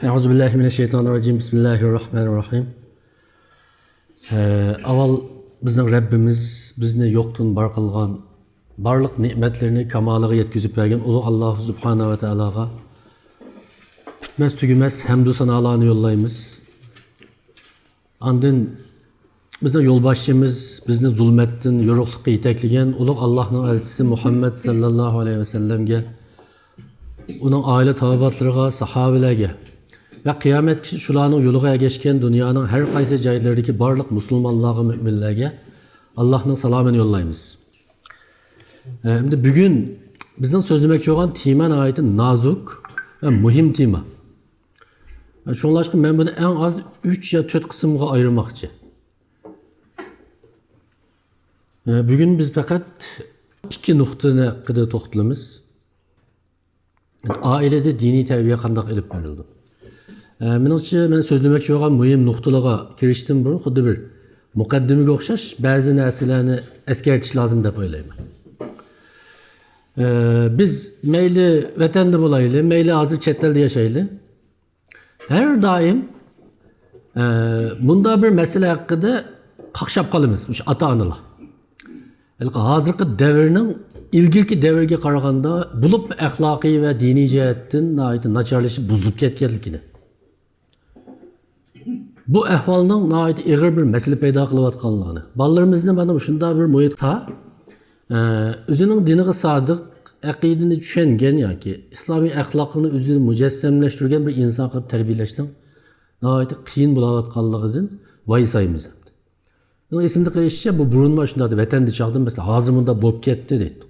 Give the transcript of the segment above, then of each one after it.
Euzubillahimineşşeytanirracim. Bismillahirrahmanirrahim. Avval bizning Rabbimiz bizni yo'qdan bor qilgan, barliq ne'matlarni kamoliga yetkazib bergan ulug' Alloh subhanahu va taologa bitmas tugumas hamd va sanolarni yo'llaymiz. Andin bizning yo'lboshchimiz bizni zulmatdan yo'riqlikqa yetaklagan ulug' Allohning elchisi Muhammad sallallohu alayhi va sallamga, uning oila tobatlariga, sahobalarga ve kıyamet şularning yo'liga ergashgan dunyoning har qaysi joylaridagi barliq musulmonlarga, müminlarga Allohning salomini yo'llaymiz. Endi bugun bizning so'zlamoqchi bo'lgan tema nihoyatda nozuk ve muhim tema. Shunlashqa men buni en az 3 ya 4 qismga ayırmoqchi. Bugün biz faqat 2 nuqtani haqida to'xtalamiz. Ailede dini terbiye qanday ilib berildi? Menimcha men so'zlamoqchi bo'lgan muhim nuqtalarga kirishdan burun xuddi bir muqaddimaga o'xshash ba'zi narsalarni eskartish lozim deb o'ylayman. Biz mayli vatanda bo'layli, mayli hozir chet elda yashayli, har doim bunda bir masala haqida qaqshab qolamiz, o'sha ota-onalar. Hozirgi davrning ilgirki davrga qaraganda bo'lib axloqiy va diniy jihatdan nacharlashib, buzilib ketganligini. Bu ahvolning nihoyat og'ir bir masala paydo qilayotganligini. Bolalarimizni mana shunday bir muhitda o'zining diniga sodiq, aqidani tushungan yoki islomiy axloqni o'zini mujassamlashtirgan bir inson qilib tarbiyalashning nihoyat qiyin bo'layotganligidan voysaymiz. Esimde qilishicha, bu burunma shunday vatanda chaqdim, masalan, hozir bunda bo'lib ketdi deydi.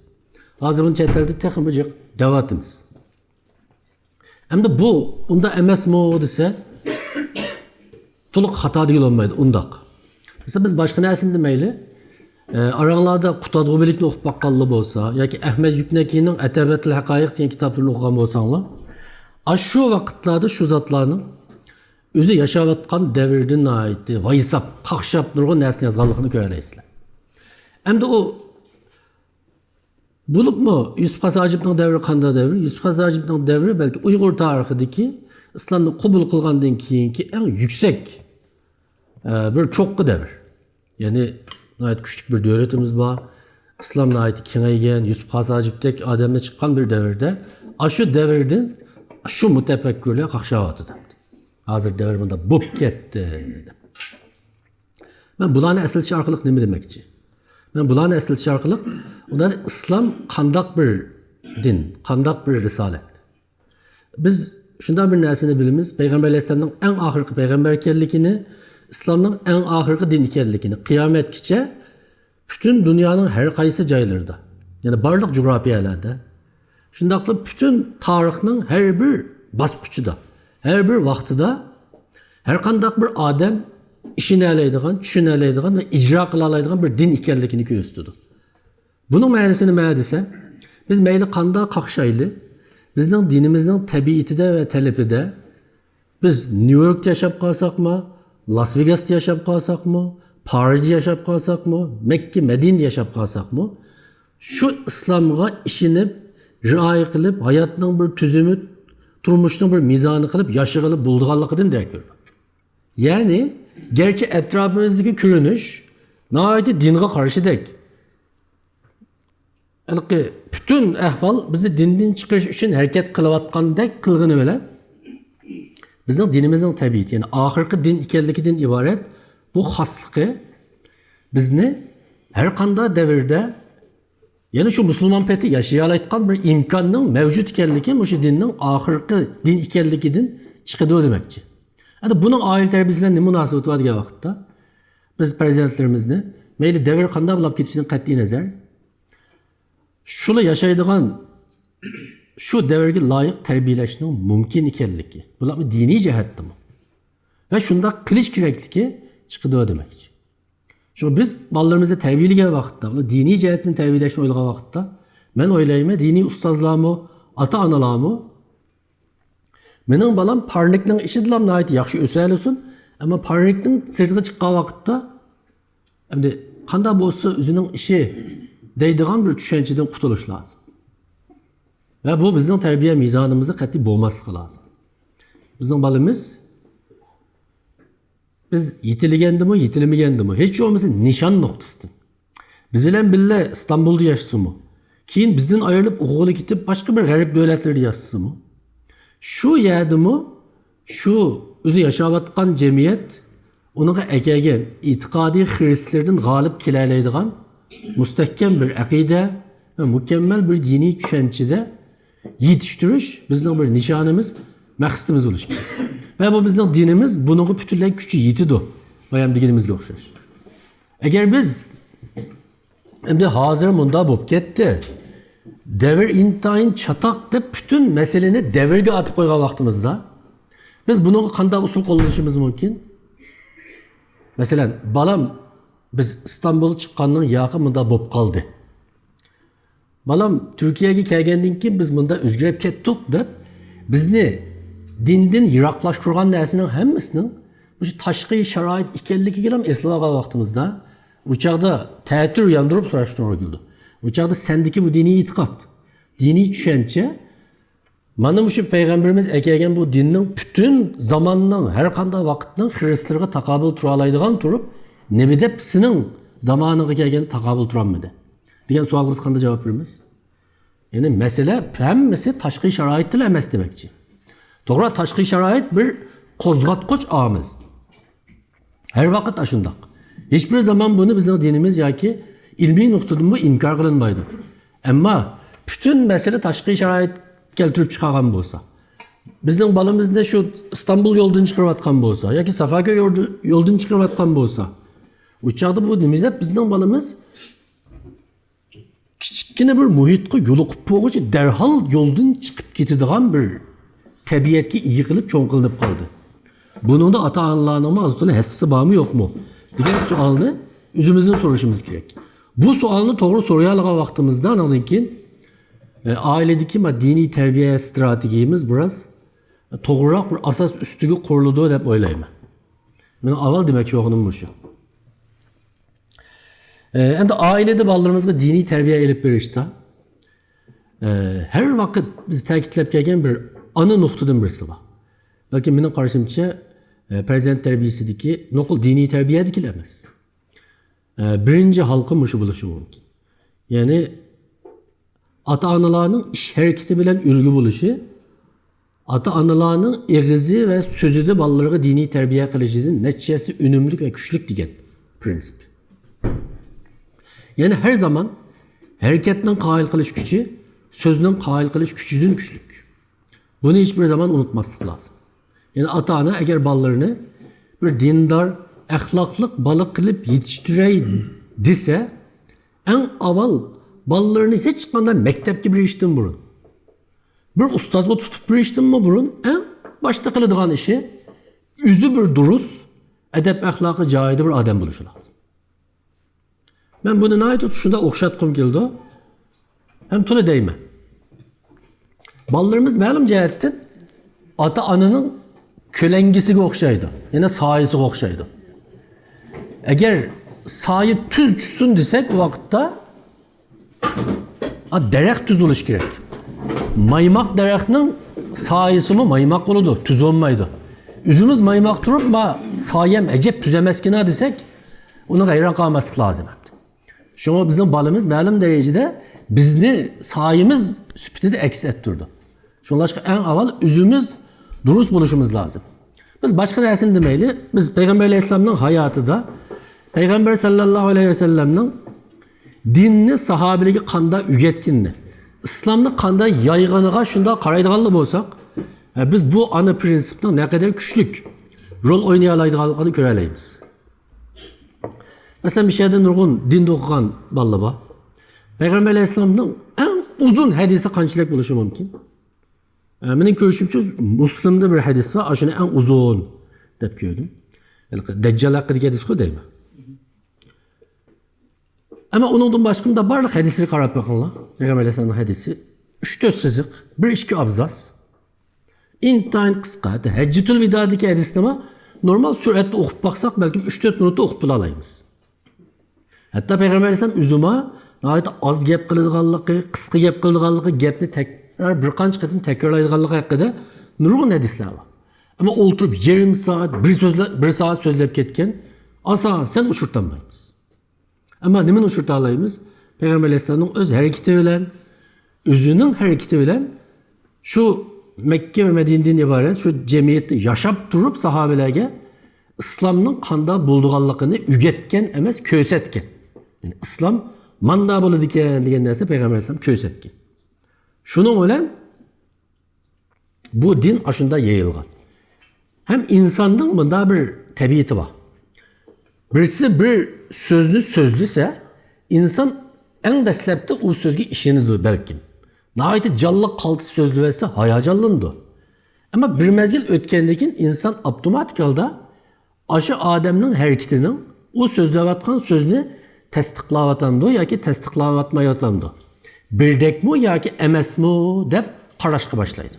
Hozir buni chet elda texnik bir davatimiz. Endi bu unda emasmi desa, to'liq xato deyilolmaydi undaq. Mesela biz boshqa narsani demayli, aranglarda Qutadg'ubilikni o'qib baqqanlar bo'lsa yoki Ahmad Yuknakining Atabatul Haqoiq degan kitoblarni o'qigan bo'lsanglar, shu vaqtlarda shu zotlarning o'zi yashayotgan davrdan nihoyat voysab, qaqshab nurg'un narsa yozganligini ko'raysizlar. Endi u bo'libmi Yusuf Hasajibning davri qanday davr? Yusuf Hasajibning davri balki Uyg'ur tarixidagi islomni qabul qilgandan keyingi eng yuksak bir cho'qqi davr. Ya'ni nihoyat kuchli bir davlatimiz bor. Islom nihoyat kengaygan, Yusuf Hasajibdek odamlar chiqqan bir davrda, shu davrdan shu mutafakkirlar qaqshayotir. Hozir davr bunda bo'lib ketdi. Men bularni eslash orqali nima demoqchi? Men bularni eslash orqali ular islom qandoq bir din, qandoq bir risolat. Biz shunday bir narsani bilamiz, Payg'ambar alayhisolamning eng oxirgi payg'ambar ekanligini, islomning eng oxirgi din ekanligini, qiyomatgacha butun dunyoning har qaysi joylarida, ya'ni barliq jo'grafiyalarda, shunday qilib butun tarixning har bir bosqichida, har bir vaqtida har qanday bir odam ishini alaydigan, tushuni alaydigan va ijro qila oladigan bir din ekanligini ko'rsatdi. Buning ma'nosi nima desa, biz mayli qanday qaqshayli, bizning dinimizning tabiatida ve talabida biz New York'ta yashab qolsakmi, Las Vegas'ta yashab qolsakmi, Parijda yashab qolsakmi, Makka, Madinada yashab qolsakmi, shu islomga ishinib, rioya qilib, hayotning bir tuzumi, turmushning bir mizoni qilib, yashag'ilib bo'lganligidan darak ko'radi. Ya'ni, gerçi etrafimizdagi ko'rinish nihoyat dinga qarshidek. Bütün ahvol bizni dindan chiqarish uchun harakat qilayotgandek qilg'ini bilan bizning dinimizning tabiati, ya'ni oxirgi din ekanligidan iborat bu xosligi bizni har qanday davrda, ya'ni shu musulmon paytida yashay oladigan bir imkonning mavjud ekanligi, o'sha dinning oxirgi din ekanligidan chiqadi demoqchi. Endi buning oila tarbiyasi bilan nima munosabati bor degan vaqtda biz farzandlarimizni mayli davr qanday bo'lib ketishidan qat'iy nazar şunu yaşaydıgan şu devirge layık terbiyeleşinin mümkün ekanligi. Bular dini jihatdimi? Ve şunda qilish kerakligi chiqdi demoqchi. Şu biz bolalarimizni tarbiyalagan vaqtda, dini jihatdan tarbiyalashni o'ylagan vaqtda, men o'ylayman, diniy ustozlarmi, ota-onalarmi mening bolam parnikning ishida nihoyat yaxshi o'sa olsin, ammo parnikning sirtiga chiqqan vaqtda endi qanday bo'lsa o'zining ishi deydigan bir tushunchadan qutulish lozim. Ve bu bizning tarbiya mizonimizda qat'iy bo'lmasligi lozim. Bizning balamiz biz yetilgandimi, yetilmagandimi, hech bo'lmasa nishon nuqtasidan. Biz bilan birga İstanbulda yaşasımı, keyin bizden ayrılıp o'g'li ketib başka bir g'arib davlatlarda yaşasımı, şu yerdimi, şu o'zi yashayotgan jamiyat unaqa akagan e'tiqodiy xiristlardan g'olib kela oladigan mustahkam bir aqida ve mükemmel bir diniy tushunchada yetishtirish bizning bir nishonimiz, maqsadimiz bo'lishi kerak. Ve bu bizning dinimiz bunga butunlay kuchi yetidi. Bayam deganimizga o'xshash. Agar biz endi hozir bunda bo'lib ketdi. Devir intayin çatak deb bütün meseleni devirge atıp koygan vaqtimizda biz bunu qanday usul qo'llanishimiz mumkin? Mesela balam biz İstanbul'a chiqqandan yaqin bunda bo'lib qoldi. Balam Türkiye'ye kelgandan keyin biz bunda o'zgarib ketdik deb bizni dindan yiroqlashtirgan narsaning hammasini bu tashqi sharoit ekanligiga ham eslagan vaqtimizda bu chaqda ta'tir yandırıp so'rashtirib bu çağda sendeki bu dini itiqat, dini tushuncha, mana shu payg'ambarimiz aytgan bu dinning bütün zamanning, har qanday vaqtning xristianlarga taqobil tura oladigan turib, nima deb sening zamoniga kelganda taqobil turolmadi degan savolga qanday javob beramiz? Yani mesele hammasi tashqi sharoitda emas demakchi. To'g'ri, tashqi sharoit bir qo'zg'atqich omil. Her vaqt shundoq. Hiçbir zaman bunu bizning dinimiz yoki ilmi noktadan bu inkar kılınmaydı. Ama bütün mesele tashqi sharoit keltirib chiqargan bo'lsa, bizning balamizda şu İstanbul yoldan chiqarayotgan bo'lsa yoki Safaköy yoldan chiqarayotgan bo'lsa, u chaqda bu demizda bizning balamiz kichkina bir muhitga yo'liqib qo'yguncha darhol yo'ldan chiqib ketadigan bir tabiatga yiqilib cho'nqilinib qoldi. Bunun da ata-onalarning azizli hissi bormi yo'qmi degan savolni o'zimizdan so'rashimiz kerak. Bu sualını doğru soruya alakan vaktimizde anladın ki ailedeki dini terbiye stratejimiz biraz doğrurak bir asas üstüge kuruluduğu hep oylayma. Ben aval demek ki okunun şu. Hem de ailede ballarımızda dini terbiye elip verişte her vakit biz takitlep gelgen bir ana noktadan birisi var. Belki benim karşımca prezent terbiyesideki nokul dini terbiye dikilemez. Birinci halkı muşu buluşu mümkün. Yani ata-analarının iş hareketi bilen ülgü buluşu, ata-analarının eğizi ve sözü de ballarına dini terbiye kılışının neticesi ünümlük ve güçlük diyen prensip. Yani her zaman hareketten kail kılış gücü, sözünün kail kılış gücüdün güçlük. Bunu hiçbir zaman unutmazlık lazım. Yani ata-ana eğer ballarını bir dindar, ahlaklık balık kılıp yetiştireydi dese en aval ballarını hiç kadar mektep gibi iştin burun. Bir ustazga tutup bir iştin mi burun? En başta kılıdığın işi yüzü bir duruz, edep ahlakı cahide bir adam buluşu lazım. Ben bunu nayet tutuşunda okşatkum geldi. Hem tüle değme. Ballarımız malum cihetten ata-ananın kölengisine okşaydı. Yine sayısı okşaydı. Eğer sayı tüz düşsün desek o vakitte derek tüz oluş gerek. Maymak derekinin sayısı mı maymak oludu, tüz olmaydı. Üzümüz maymak durup ma sayem ecep tüzemeskine desek onu gayra kalması lazım. Şuna bizim balımız malum derecede bizni sayımız süpütede eks ettirdi. Şunlaşka en aval üzümüz duruz buluşumuz lazım. Biz başka dersin demeyli, biz Peygamber Aleyhisselam'ın hayatı da Peygamber sallallahu aleyhi ve sellem'nin dinni sahabiligi qanday ügetkinni, İslamni qanday yayg'iniga shunda qaraydiganlar bo'lsak, biz bu ana prinsipning ne kadar kuchli rol o'ynay oladiganligini ko'ra olamiz. Masalan, bir şeyde nurg'un din o'qigan bolalar bor. Peygamber Aleyhisselam'ның en uzun hadisi qanchalik bo'lishi mumkin? Mening ko'rishimcha Muslimda bir hadis var, shuni en uzun deb ko'rdim. Dajjal haqidagi hadis-ku deyman. Ama onun başkında barlıq hadisini qarab baxınlar. Peygamber Aleyhisselam'ın hadisi 3-4 sızıq, 1-2 abzas. İntayin qısqa. Həccetul Vida'daki hadisini normal süratle oxup baxsaq belki 3-4 minutda oxup bilalayımız. Hatta Peygamber Aleyhisselam üzüma az gap qiladiganligi, qisqa gap qiladiganligi, gapni tekrar bir qancha qatim takrorlaydiganligi haqida nurg'un hadislar bor. Ama oturup yarım saat, bir saat sözlep ketken, asa sen uçurtamayız. Ama nemin uçurtalayımız? Peygamber Aleyhisselam'ın öz hareketi bilen, özünün hareketi bilen, şu Mekke ve Medine'den ibaret şu cemiyeti yaşap durup sahabelerge İslam'ın kanda bulduğanlıkını ügetken emez kösetken. Yani İslam manda bolu diken derse Peygamber Aleyhisselam kösetken. Şunun bilen bu din aşında yayılgan. Hem insanın bunda bir tabiatı var. Birisi bir sözlü sözlüse insan en deslepte o sözgü işinidir belki. Nahayeti canlı kaltı sözlü verse hayacanlındı. Ama bir mezgil ötkendekin insan otomatik halde aşı Adem'nin hareketinin o sözlevatkan sözünü tasdiqlavatandı ya ki tasdiqlavatmayatandı. Birdek mi ya ki emes mi dep qarashqa başlaydı.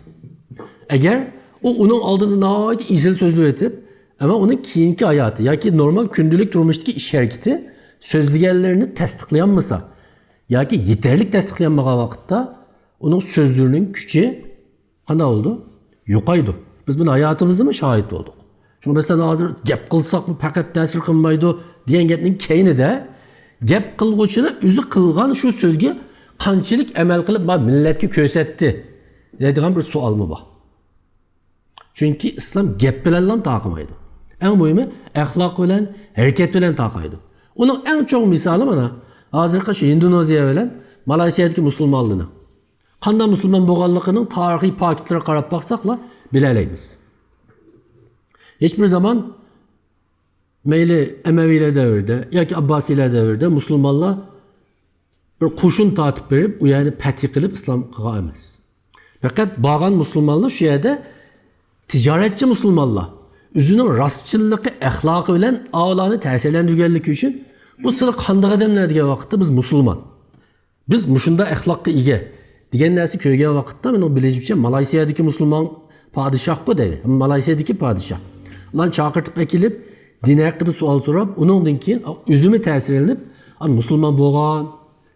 Eğer o onun aldığını nahayeti izil sözlü etip ama onun keyinki hayatı ya ki normal gündelik durmuştaki iş hareketi sözlügellerini tasdiqlayanmasa ya ki yeterlik tasdiqlayanmağa vakitte onun sözlüğünün gücü qanday oldu? Yo'qaydı. Biz bunu hayatımızda mı şahit olduk? Çünkü mesela hazır gap qilsak mı fakat ta'sir qilmaydi degan gapning keyinida gap qilguvchini o'zi qilgan shu so'zga qanchalik amal qilib millatga ko'rsatdi deydigan bir savol mı bor? Çünkü İslam gap bilan ham taqmaydi. En muhimi ahlak bilan, hareket bilan taqaydi. Onun en çok misali mana hozirgi shu Indoneziya bilan Malayziyadagi musulmonlikni. Qanday musulmon bo'lganligining tarixiy paketlariga qarab baqsaqla bilalaymiz. Hiçbir zaman meyli Emeviler devirde yoki Abbasiler devirde musulmonlar bir qo'shin tatib berib, u yani pati qilib islom qilgan emas. Fakat bağan musulmonlar shu yerda ticaretçi musulmonlar o'zining rostchilligi, axloqi bilan avloni ta'sirlantirganligi uchun bu sizlar qanday odamlar degan vaqtda biz musulmon. Biz mushunda axloqqa ega degan narsa ko'rgan vaqtda men bilishimcha Malayziyadagi musulmon podshoh bu deydi. Malayziyadagi podshoh. Ular chaqirtib akilib din haqida savol so'rab, uningdan keyin o'zimi ta'sirlanib, musulmon bo'lgan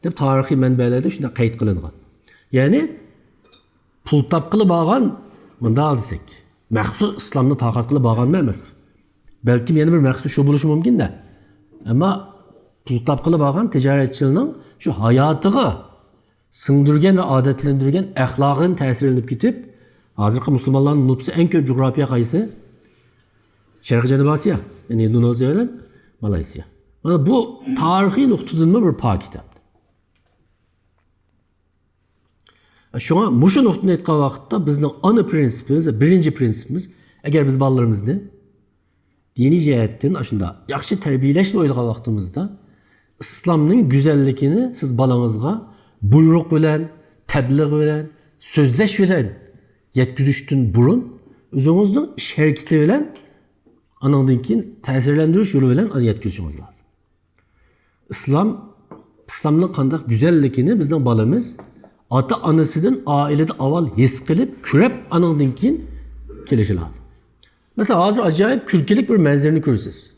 deb tarixiy manbalarda shunday qayd qilingan. Ya'ni pul topqili bo'lgan bunday desak, maxsus islomni taqat qilib bo'lgan emas. Balki yana bir maqsad shu bo'lishi mumkin-da. Ammo pul topqili bo'lgan tijoratchining shu hayotiga singdirgan va odatlantirgan axloqini ta'sirlanib ketib, hozirgi musulmonlarning nupsi eng ko'p jo'g'rafiya qaysi? Sharq Janubiy Osiyo, ya'ni Indoneziya bilan Malayziya. Mana bu tarixiy nuqtadan bir pak kitap. Şuna muşu nuqtani aytgan vaqtda bizning ana prinsipimiz, birinchi prinsipimiz, agar biz bolalarimizni diniy jihatdan shunda yaxshi tarbiyalashni o'ylagan vaqtimizda islomning go'zalligini siz bolangizga buyruq bilan, tabliğ bilan, so'zlash bilan yetkazishdan burun o'zingizning ish harakati bilan anandan keyin ta'sirlantirish yo'li bilan yetkazishingiz lozim. İslamning qanday go'zalligini bizning bolamiz ata anasından ailede aval his qilib, kurab anandan keyin kelishi lazım. Mesela hazır acayip külkelik bir menzerini görürsünüz.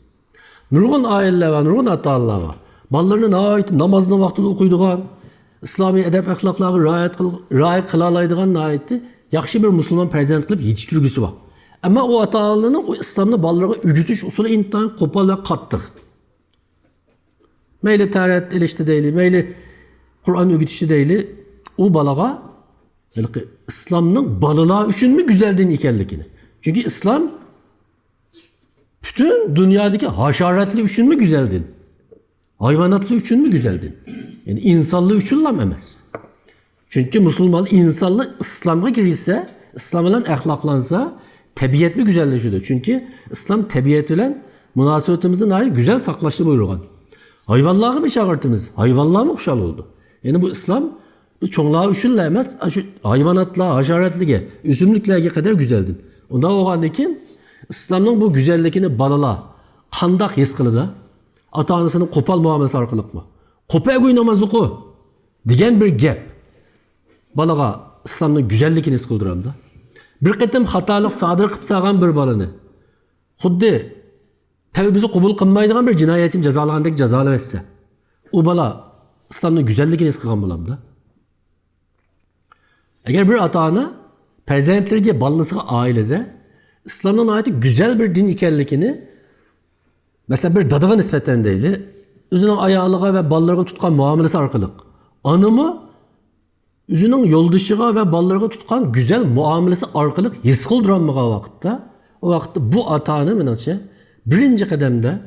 Nurgun aileler var, nurgun atalar var. Ballarının ait namazını vaktinde okuyduğun, İslami edep ahlakları riayet kılalaydıgan aitti, yaxşı bir Müslüman prezent kılıp yetiştirgüsü var. Ama o atalarının o İslam'da ballarına ücütüş usulü intihan kopal ve kattık. Meyli taharet ilişti değil, meyli Kur'an ögütüşü değil, o balağa İslam'ın balılığa üçün mü güzeldiğini ikerlikini. Çünkü İslam bütün dünyadaki haşeratlı üçün mü güzeldin? Hayvanatlı üçün mü güzeldin? Yani insanlığı üçün emez. Çünkü Müslüman insanlığı İslam'a girirse, İslam'la ahlaklansa tabiat mi güzelleşiyor? Çünkü İslam tabiatıyla münasebetimizi dair güzel saklaştı buyurgan. Hayvanlığa mı çağırtımız? Hayvanlığa mı kuşal oldu? Yani bu İslam bu çoğunluğa üçünle emez, hayvanatla, haşeratlığa, üzümlüklerine kadar güzeldin. Ondan oğandaki İslam'ın bu güzelliğini balala, kandak his kılıda, ata anasının kopal muamelesi arkalık mı? Kopaya koyunamazlık o. Diyen bir gap. Balaga İslam'ın güzelliğini his kıldıram da. Bir kıtım hatalık sadır kıpsağın bir balını. Xuddi tevbisi kubul kılmaydıgan bir cinayetin cezalığındaki cezalı etse. O bala İslam'ın güzelliğini his kılgan bulam da. Eğer bir ata ana prezentlerge ballısı ailede İslam'dan ayeti güzel bir din ikenlikini mesela bir dadığa nispeten değil, özünün ayağılığa ve ballarına tutkan muamelesi arkalık. Anımı özünün yolduşuğa ve ballarına tutkan güzel muamelesi arkalık his kıldıranmağa vakitte, o vakitte bu atanı menimce birinci kademde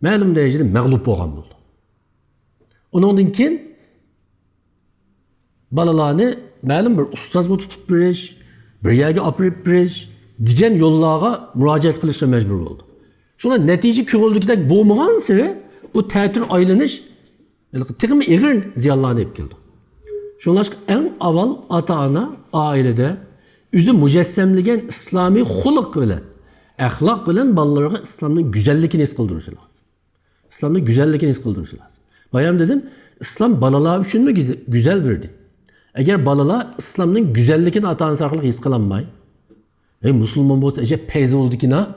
ma'lum derecede mağlup olgan buldu. Ondan keyin balalarını ma'lum bir ustaz bu tutup biriş, bir yerge apırıp biriş, digen yollarga müracaat kılışga mecbur oldu. Şuna netice köğüldükidek boğmağın seri bu tətir aylanış tıkımı eğir ziyanlanıp geldi. Şunlaşık en aval ata-ana ailede üzü mücessemligen İslami huluk bilen, ahlak bilen ballarına İslam'ın güzellikini his kıldırışı lazım. İslam'ın güzellikini his kıldırışı lazım. Bayam dedim, İslam balalar üçün mü güzel bir din? Eğer balalar İslam'ın güzellikini ata-anası arkalık his kılanmay, Müslüman bolsa ece peyze oldu ki na,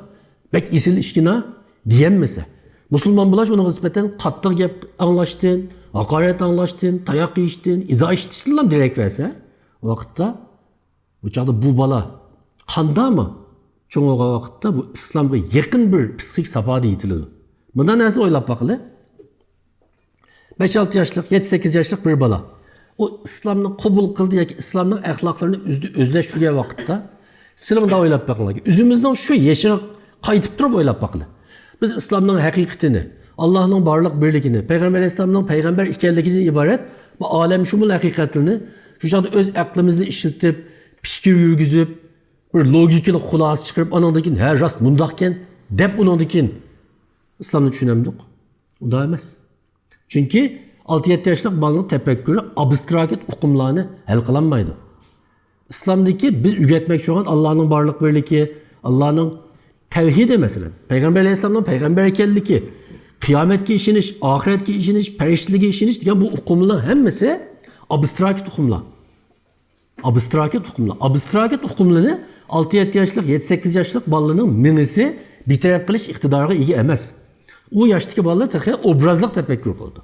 bek isil işkina diyemmese. Müslüman bulaş ona nispeten katlık yap anlaştın, hakaret anlaştın, tayak yiyiştin, izah işitiştiler direkt verse. O vakitte bu çağda bu bala kanda mı? Çünkü o vakitte bu İslam'a yakın bir psikik safhada yitilir. Bundan nasıl oylap bakılı? 5-6 yaşlık, 7-8 yaşlık bir bala. O İslam'ı kabul kıldı ya ki İslam'ın ahlaklarını özleştiriyor vakitte. Silahında oylap bakılı. Üzümüzden şu yeşil kayıtıp durup oylap bakılı. Biz İslam'ın hakikatini, Allah'ın varlık birliğini, Peygamber İslam'ın peygamber ikenliğinden ibaret bu alem şumul hakikatini şu şekilde öz aklımızla işitip, fikir yürgüzüp, bir logikli hulası çıkarıp anandakin her rast mundakken dep onandakin İslam'ı düşünemdik. O da emez. Çünkü 6-7 yaşlık balının tefekkürü abstraket hukumlarını hel kılanmaydı. İslam'daki biz üretmek şu an Allah'ın varlık birliği, Allah'ın tevhidi mesela. Peygamber Aleyhisselam'dan peygamber ekenliği, kıyametki işiniz, ahiretki işiniz, periştiliği işiniz diye bu hukumlar hemmesi abstraket hukumlar. Abstraket hukumlar. Abstraket hukumlarını 6-7 yaşlık, 7-8 yaşlık balının minisi bitirip kılış iktidarına iyi emez. O yaştaki ballar tıkı obrazlık tefekkür kıldı.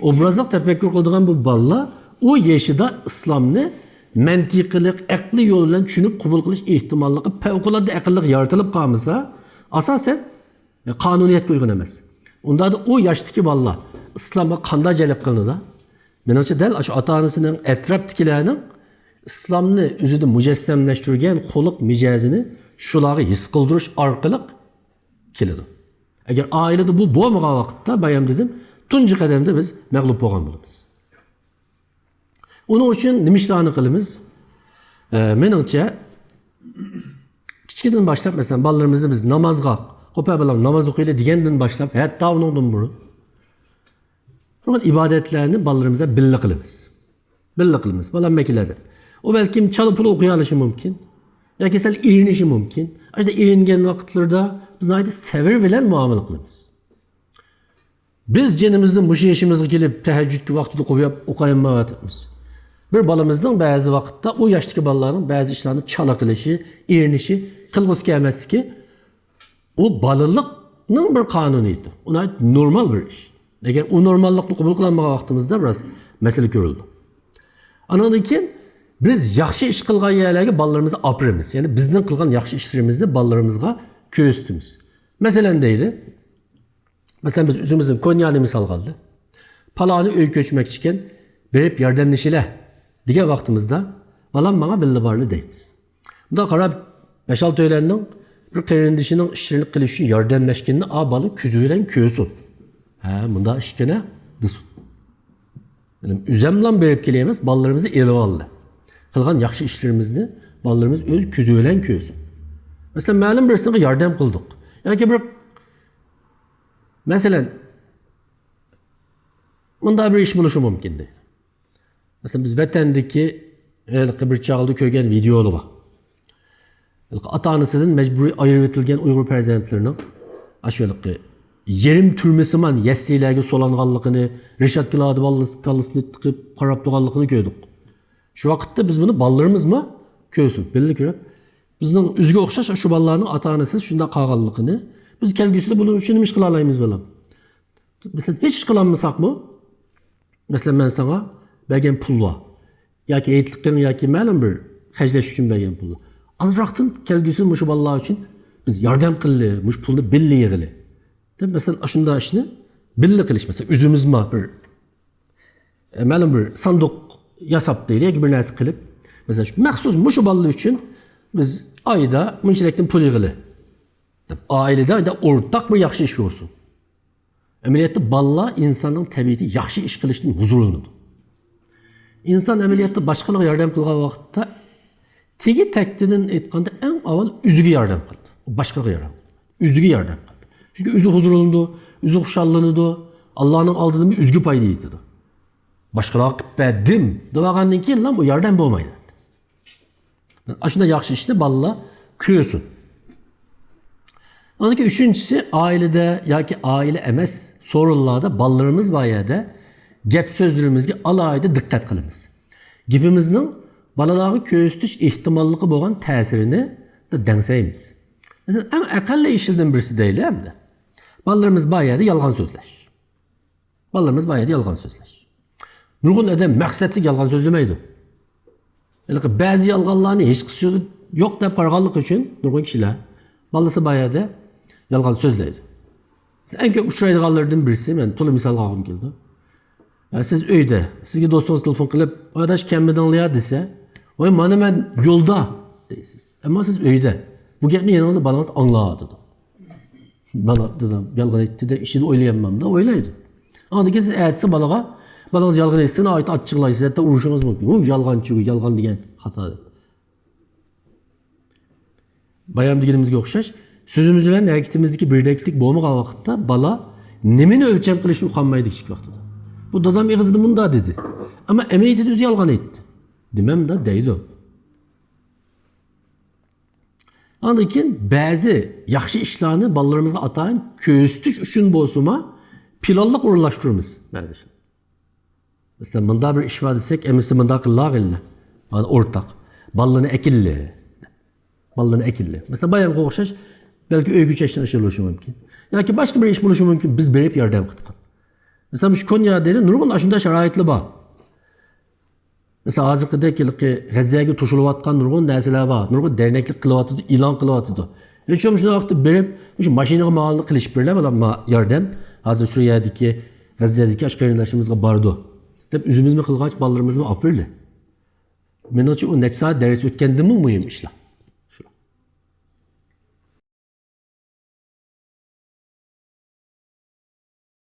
Obrazlık tefekkür kıldığın bu ballar o yaşıda İslam'ını mantıklık, aklı yoluyla düşünüp kabul kılış ihtimallığı fevkalade akıllık yaratılıp kalmışsa asasen kanuniyet uygun emez. Onda da o yaştaki ballar İslam'a kanda celep kılını da menimce del şu ata-anasının etraftakilerinin İslam'ını üzüde mücessemleştirgen huluk micazini şuları his kıldırış arkalık kilidi. Eğer ailede bu boğmağa vakitte bayam dedim, tuncu kademde biz mağlup olgan bulumuz. Onun için nimişlerini kılımız, menimce kiçikten başlayıp mesela ballarımızı biz namazga, kopya balam namaz okuyla digenden başlayıp, hatta ondan bunu. Fakat ibadetlerini ballarımıza billi kılımız. Billi kılımız, balam mekilerde. O belki çalıp pulu okuyalışı mümkün. Ya kesel irinişi mümkün. İşte iringen vakitlerde biz neydi sever bilen muamele kılımız. Biz cenimizden bu işimize gelip teheccüdki vaktide okuyama vaktimiz. Bir balamızdan bazı vakitte o yaştaki balaların bazı işlerini çala kılışı, irinişi, kılgıs gelmesi ki o balılıkның bir kanuniydi. Ona normal bir iş. Eğer o normallıkla kabul kılanmağa vaktimizde biraz mesele görüldü. Anladın ki biz yaxşı iş kılgan yerlerge ballarımızı apırımız. Yani bizden kılgan yaxşı işlerimizde ballarımızga köğüstümüz. Mesela deyli. Mesela biz üzümüzün Konya'nı misal kaldı. Palağını öy köçmek için berip yardımlaşıyla diye vaktimizde balam bana belli barlı deyimiz. Bunda kara 5-6 öğlenden bir kırındışının işlerini kılışı için yardımlaşkenini balı küzüyle köğüsün. Bunda işkene dısın. Yani üzemle berip geleyemez ballarımızı elvallı. Kılgan yaxşı işlerimizni ballarımız öz küzüyle köğüsün. Mesela ma'lum birisine yardım kıldık. Yani ki bir mesela bunda bir iş buluşu mümkün değil. Mesela biz vatandaki bir çağıldı köygen videolu ata-anasının mecburi ayırıp etilgen Uygur perzentlerinin aşağılıkı yerim türmesiman yeslilerge solanğanlıqını, Reşat Giladi ballısını tıkıp qarab doğanlıqını gördük. Şu vakitte biz bunu ballarımız mı köysün, belli ki. Bizden üzgü okşaş şu ballarının ata-anası şunda qağanlıqını biz kelgüsüde bunu üçün iş kılalayımız böyle. Mesela hiç kılanmasak mı? Mesela ben sana belgen pul var. Ya ki eğitliklerin ya ki məlum bir xəcləş üçün belgen pul var. Azraqtın kelgüsün şu ballar için Biz yardım qilli, mush pulni belli yig'ili. Deb mesela shunda ishni belli qilish, mesela o'zimiz bir ma'lum bir sanduq yasab deylik, bir narsa qilib, mesela maxsus mush bolalar uchun biz oyda bunchalikdan pul yig'ili. Deb oilada o'rtaq bir yaxshi ish bo'lsin. Ameliyatda balla insanın tabiati yaxshi ish qilishdan huzurlanadi. İnsan ameliyatta boshqalarga yordam qilgan vaqtda tegi taktidan aytganda eng avval o'ziga yordam qildi. Boshqalarga yordam qildi. O'ziga yordam qildi. Chunki o'zi huzurlanadi, o'zi xushallanadi, Allohning oldida bir o'ziga foyda yetadi. Boshqalarga qilib berdim degandan keyin bu yordam bo'lmaydi. Shunda yaxshi ishni balla ko'rsin. Ondan üçüncüsü ailede yoki aile emas sorunlarda ballarımız var yerde gap sözlerimizge alayda dikkat qilamiz. Gapimizning balalarga ko'zitish ehtimolliqi bo'lgan ta'sirini da dengsaymiz. Mesela en aqalli ishlardan birisi deyli hamda. Balalarımız var yerde yolg'on so'zlash. Balalarımız var yerde yolg'on so'zlash. Nurg'un odam maqsadli yolg'on so'zlamaydi. Ba'zi yolg'onlarni hech qisi yo'q deb qaraganlik uchun nurg'un kishilar balası var yerde yolg'on so'zlaydi. En ko'p uchraydiganlardan birisi, men to'liq misol olgim keldi. Siz uyda, sizga do'stingiz telefon qilib, "Adash kamidinglar" desa, "Voy, mana men yo'lda" deysiz. Ammo siz uyda. Bu gapni yaningizda bolangiz angladi. Bala dedim, yolg'on aytdi de ishini o'ylayapman da, o'ylaydi. Ondan keyin siz aytsa balaga, balangiz yolg'on aytsa, ayt achchiqlaysiz, hatto urushingiz mumkin. U yolg'onchi, yolg'on degan xato. Bayam deganimizga o'xshash, sözümüz bilan hareketimizdeki birdeklik bo'lmagan vaqtda bala nimani o'lcham qilishni uqolmaydi hech vaqtida. Bu dadam ig'izida bunda dedi. Ama amaliyotda o'zi yolg'on aytdi. Demamda deydi. Ondan keyin ba'zi yaxshi ishlarni balalarımızga atayin ko'zitish uchun bo'lsa-ma, planliq o'rinlashtiramiz. Mesela bunda bir ish var desek, emisi bunda qilag'illa. Mana o'rtaq. Ballarni ekilli. Ballarni ekilli. Mesela bayam o'xshash belki öykü çeşitli aşırılışı mümkün. Ya ki başka bir iş buluşu mümkün. Biz berip yardım kıttık. Mesela şu Konya dedi, nurgun aşında şaraitli var. Mesela hazırkıda ki Gazze'ye tuşuluvatkan nurgun nesiler var. Nurgun derneklik kılıvatıdı, ilan kılıvatıdı. Hiç olmuş ne vakti berip, maşinine mağalı kılıç birle ama yardım. Hazır Suriye'deki, Gazze'deki aşkarilaşımızla bardı. Hep üzümüz mü kılgaç, ballarımız mı apırlı. Ben o neçsa dersi ötkendim mi mühim işler.